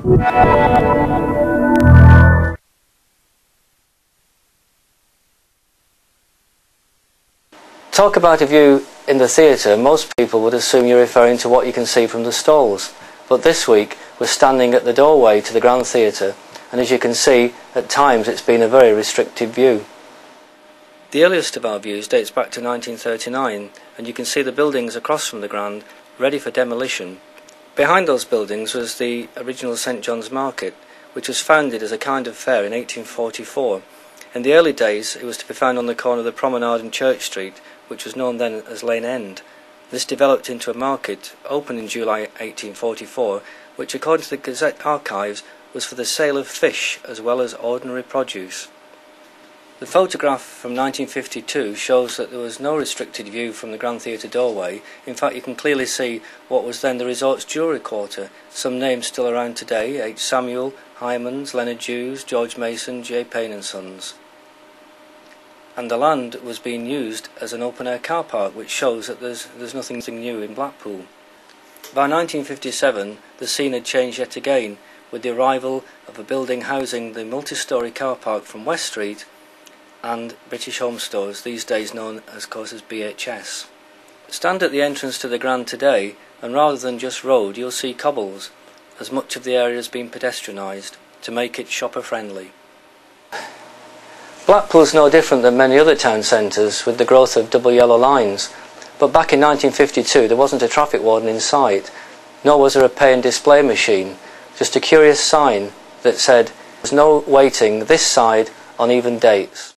Talk about a view in the theatre, most people would assume you're referring to what you can see from the stalls. But this week we're standing at the doorway to the Grand Theatre, and as you can see, at times it's been a very restricted view. The earliest of our views dates back to 1939, and you can see the buildings across from the Grand ready for demolition. Behind those buildings was the original St John's Market, which was founded as a kind of fair in 1844. In the early days it was to be found on the corner of the Promenade and Church Street, which was known then as Lane End. This developed into a market, opened in July 1844, which according to the Gazette archives was for the sale of fish as well as ordinary produce. The photograph from 1952 shows that there was no restricted view from the Grand Theatre doorway. In fact, you can clearly see what was then the resort's jewellery quarter. Some names still around today: H. Samuel, Hymans, Leonard Hughes, George Mason, J. Payne and Sons. And the land was being used as an open-air car park, which shows that there's nothing new in Blackpool. By 1957, the scene had changed yet again, with the arrival of a building housing the multi-storey car park from West Street and British Home Stores, these days known as BHS. Stand at the entrance to the Grand today, and rather than just road, you'll see cobbles, as much of the area has been pedestrianised to make it shopper-friendly. Blackpool's no different than many other town centres with the growth of double yellow lines, but back in 1952 there wasn't a traffic warden in sight, nor was there a pay and display machine, just a curious sign that said "There's no waiting this side on even dates."